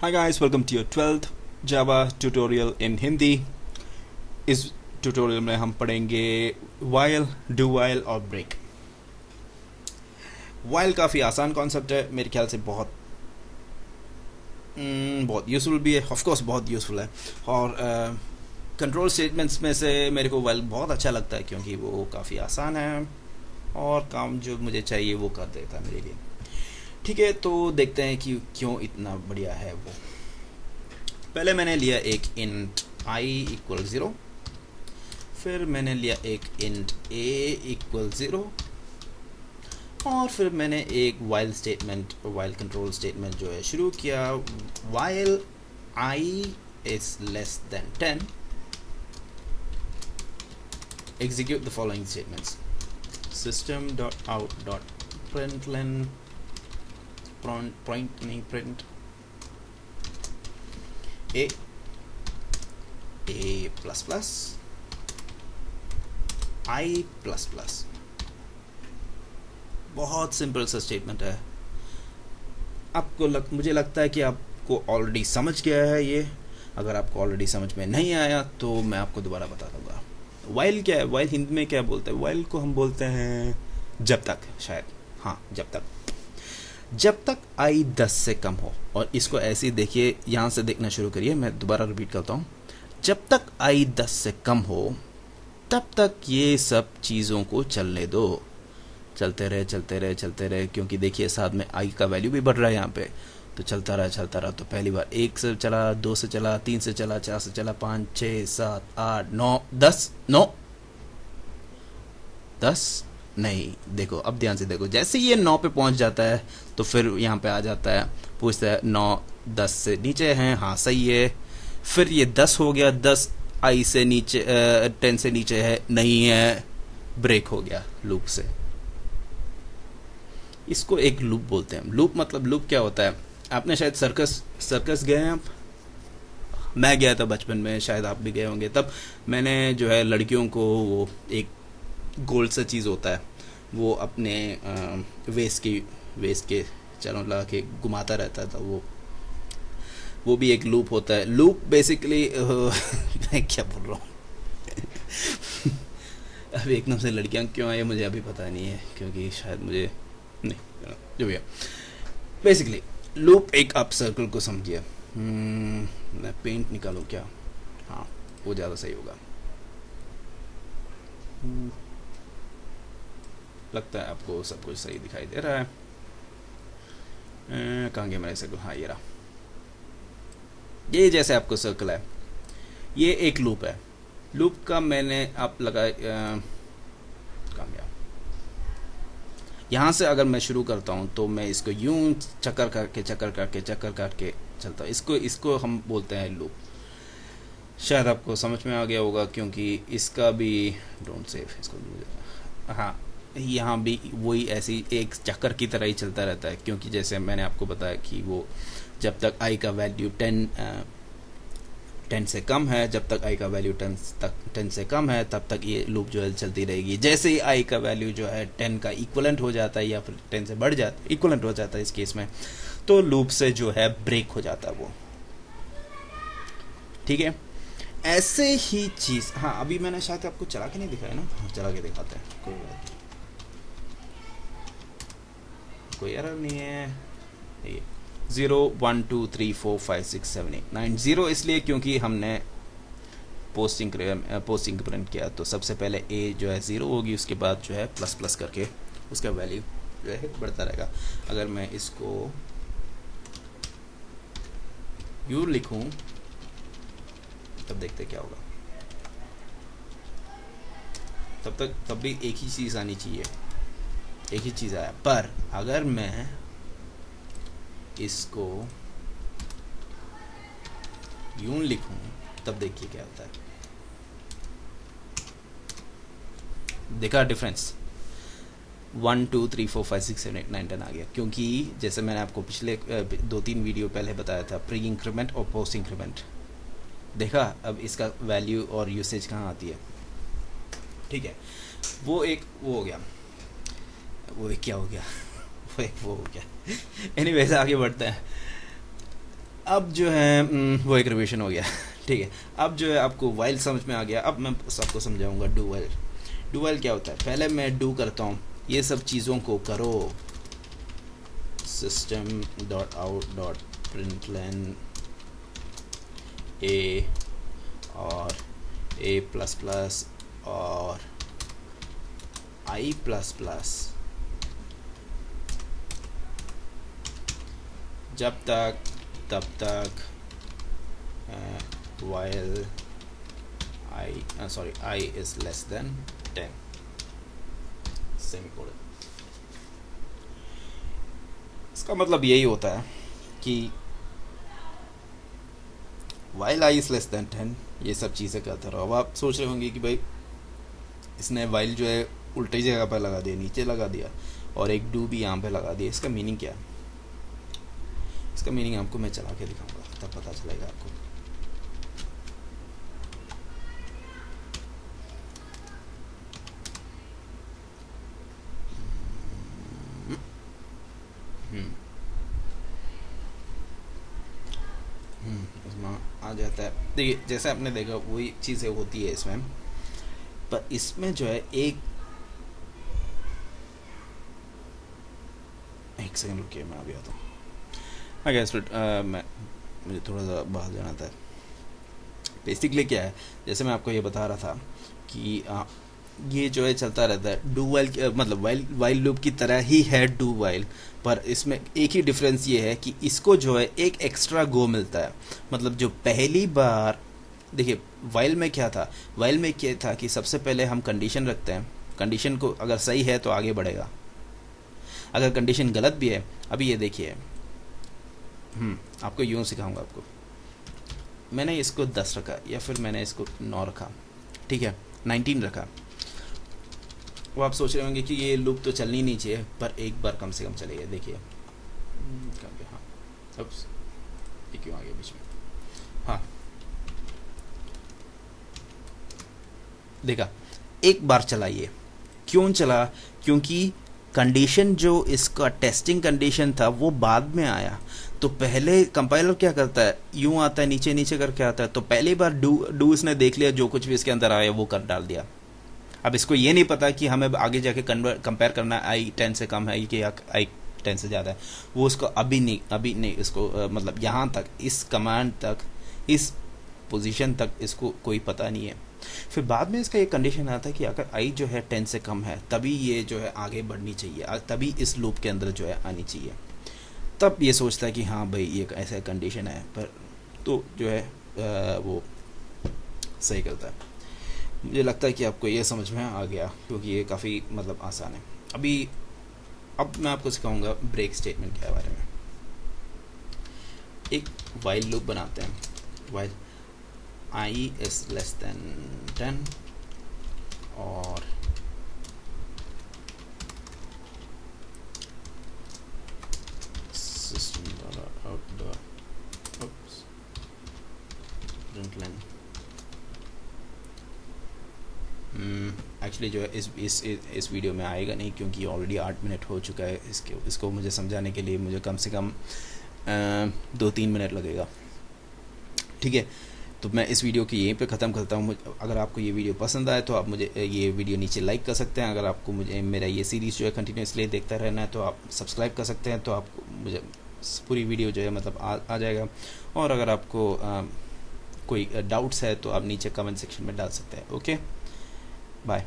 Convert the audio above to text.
Hi guys, welcome to your 12th Java tutorial in Hindi. इस tutorial में हम पढ़ेंगे while, do while और break। while काफ़ी आसान कॉन्सेप्ट है, मेरे ख्याल से बहुत यूज़फुल भी है, ऑफ कोर्स बहुत यूज़फुल है। और कंट्रोल स्टेटमेंट्स में से मेरे को while बहुत अच्छा लगता है क्योंकि वो काफ़ी आसान है और काम जो मुझे चाहिए वो कर देता है मेरे लिए। ठीक है, तो देखते हैं कि क्यों इतना बढ़िया है वो। पहले मैंने लिया एक int I इक्वल 0, फिर मैंने लिया एक int a इक्वल 0 और फिर मैंने एक while statement, while control statement जो है शुरू किया। while I is less than 10 execute the following statements: system.out.println print a plus plus I plus plus। बहुत सिंपल सा स्टेटमेंट है। मुझे लगता है कि आपको ऑलरेडी समझ गया है ये। अगर आपको ऑलरेडी समझ में नहीं आया तो मैं आपको दोबारा बता दूंगा। while क्या है, while हिंदी में क्या बोलते हैं? while को हम बोलते हैं जब तक, शायद, हाँ, जब तक I 10 से कम हो। और इसको ऐसे ही देखिए, यहाँ से देखना शुरू करिए, मैं दोबारा रिपीट करता हूँ। जब तक I 10 से कम हो तब तक ये सब चीज़ों को चलने दो, चलते रहे, क्योंकि देखिए साथ में I का वैल्यू भी बढ़ रहा है यहाँ पे, तो चलता रहा। तो पहली बार 1 से चला, 2 से चला, 3 से चला, 4 से चला, 5, 6, 7, 8, 9, 10, 10 नहीं, देखो अब ध्यान से देखो, जैसे ये 9 पे पहुंच जाता है तो फिर यहाँ पे आ जाता है, पूछता है 9 10 से नीचे हैं, हाँ सही है। फिर ये 10 हो गया, 10 I से नीचे 10 से नीचे है, नहीं है, ब्रेक हो गया लूप से। इसको एक लूप बोलते हैं। लूप मतलब, लूप क्या होता है? आपने शायद सर्कस गए हैं आप? मैं गया था बचपन में, शायद आप भी गए होंगे। तब मैंने जो है लड़कियों को वो एक गोल्ड सा चीज़ होता है, वो अपने वेस्ट के चलों लगा के घुमाता रहता था, वो भी एक लूप होता है। लूप बेसिकली मैं क्या बोल रहा हूँ अब एकदम से लड़कियाँ क्यों आई मुझे अभी पता नहीं है, क्योंकि शायद मुझे नहीं, जो भी है, बेसिकली लूप एक आप सर्कल को समझिए। मैं पेंट निकालूं क्या? हाँ, वो ज़्यादा सही होगा। लगता है आपको सब कुछ सही दिखाई दे रहा है। कहाँ गया मेरा सर्कल? हाँ, ये रहा। ये जैसे आपको सर्कल है, ये एक लूप है। लूप का मैंने आप लगा कहाँ गया? यहाँ से अगर मैं शुरू करता हूँ तो मैं इसको यूं चक्कर करके चलता हूँ। इसको हम बोलते हैं लूप। शायद आपको समझ में आ गया होगा, क्योंकि इसका भी डोंट सेव इसको, हाँ, यहाँ भी वही ऐसी एक चक्कर की तरह ही चलता रहता है, क्योंकि जैसे मैंने आपको बताया कि वो जब तक I का वैल्यू 10 से कम है, जब तक I का वैल्यू 10 से कम है तब तक ये लूप जो है चलती रहेगी। जैसे ही I का वैल्यू जो है 10 का इक्वलेंट हो जाता है या फिर 10 से बढ़ जाता है, इक्वलेंट हो जाता है इस केस में, तो लूप से जो है ब्रेक हो जाता है वो। ठीक है, ऐसे ही चीज़, हाँ, अभी मैंने शायद आपको चला के नहीं दिखाया ना, चला के दिखाते हैं, कोई बात नहीं, कोई एरर नहीं है। ये 0 1 2 3 4 5 6 7 8 9 0 इसलिए क्योंकि हमने पोस्ट इंक्रीमेंट किया, तो सबसे पहले a जो है 0 होगी, उसके बाद जो है प्लस प्लस करके उसका वैल्यू जो है बढ़ता रहेगा। अगर मैं इसको u लिखूं तब देखते क्या होगा। तब भी एक ही चीज़ आनी चाहिए, एक ही चीज़ आया। पर अगर मैं इसको यूं लिखूं तब देखिए क्या होता है। देखा डिफरेंस? 1 2 3 4 5 6 7 8 9 10 आ गया, क्योंकि जैसे मैंने आपको पिछले 2-3 वीडियो पहले बताया था, प्री इंक्रीमेंट और पोस्ट इंक्रीमेंट। देखा अब इसका वैल्यू और यूसेज कहाँ आती है। ठीक है, वो हो गया, वो हो गया, वो हो गया। एनीवेज, आगे बढ़ते हैं। अब जो है वो एक रिविजन हो गया। ठीक है, अब जो है आपको वाइल समझ में आ गया। अब मैं सबको समझाऊंगा डू वाइल। डू वाइल क्या होता है? पहले मैं डू करता हूँ, ये सब चीज़ों को करो, system dot out dot println A और ए प्लस प्लस और आई प्लस प्लस, जब तक तब तक while I is less than 10 semicolon. इसका मतलब यही होता है कि while I is less than 10 ये सब चीज़ें करते रहो। अब आप सोच रहे होंगे कि भाई इसने while जो है उल्टी जगह पर लगा दिया, नीचे लगा दिया, और एक do भी यहाँ पे लगा दिया। इसका मीनिंग क्या है? इसका मीनिंग आपको मैं चला के दिखाऊंगा, तब पता चलेगा आपको। इसमें आ जाता है। देखिए जैसे आपने देखा वही चीज़ें होती है इसमें, पर इसमें जो है एक सेकंड रुकिए, मैं अभी आता हूँ। हाँ गैस, मैं मुझे थोड़ा सा बाहर जाना था। बेसिकली क्या है, जैसे मैं आपको ये बता रहा था कि ये जो है चलता रहता है डू वाइल, मतलब वाइल लूप की तरह ही है डू वाइल, पर इसमें एक ही डिफरेंस ये है कि इसको जो है एक एक्स्ट्रा गो मिलता है। मतलब जो पहली बार, देखिए वाइल में क्या था, वाइल में क्या था कि सबसे पहले हम कंडीशन रखते हैं, कंडीशन को अगर सही है तो आगे बढ़ेगा, अगर कंडीशन गलत भी है। अभी ये देखिए, आपको यूँ सिखाऊंगा आपको। मैंने इसको 10 रखा या फिर मैंने इसको 9 रखा, ठीक है, 19 रखा। वो आप सोच रहे होंगे कि ये लूप तो चलनी नहीं चाहिए, पर एक बार कम से कम चलेगा। देखिए हाँ, ये क्यों आ गया बीच में? हाँ देखा, एक बार चला ये। क्यों चला? क्योंकि कंडीशन जो इसका टेस्टिंग कंडीशन था वो बाद में आया। तो पहले कंपाइलर क्या करता है, यूं आता है, नीचे नीचे करके आता है। तो पहली बार डू इसने देख लिया, जो कुछ भी इसके अंदर आया वो कर डाल दिया। अब इसको ये नहीं पता कि हमें आगे जाके कंपेयर करना आई 10 से कम है कि आई 10 से ज़्यादा है। वो उसको अभी नहीं इसको मतलब यहाँ तक, इस कमांड तक, इस पोजीशन तक इसको कोई पता नहीं है। फिर बाद में इसका एक कंडीशन आता है कि अगर आई जो है 10 से कम है तभी ये जो है आगे बढ़नी चाहिए, तभी इस लूप के अंदर जो है आनी चाहिए। तब ये सोचता है कि हाँ भाई ये ऐसा कंडीशन है, पर तो जो है वो सही करता है। मुझे लगता है कि आपको ये समझ में आ गया, क्योंकि ये काफ़ी मतलब आसान है। अब मैं आपको सिखाऊंगा ब्रेक स्टेटमेंट के बारे में। एक वाइल लूप बनाते हैं, while i is less than 10 और system out the println। Actually जो है इस वीडियो में आएगा नहीं, क्योंकि ऑलरेडी 8 मिनट हो चुका है। इसको मुझे समझाने के लिए मुझे कम से कम 2-3 मिनट लगेगा, ठीक है। तो मैं इस वीडियो की यहीं पे ख़त्म करता हूँ। अगर आपको ये वीडियो पसंद आए तो आप मुझे ये वीडियो नीचे लाइक कर सकते हैं। अगर आपको मुझे मेरा ये सीरीज़ जो है कंटिन्यूसली देखता रहना है तो आप सब्सक्राइब कर सकते हैं, तो आपको मुझे पूरी वीडियो जो है मतलब आ जाएगा। और अगर आपको कोई डाउट्स है तो आप नीचे कमेंट सेक्शन में डाल सकते हैं। Okay, bye.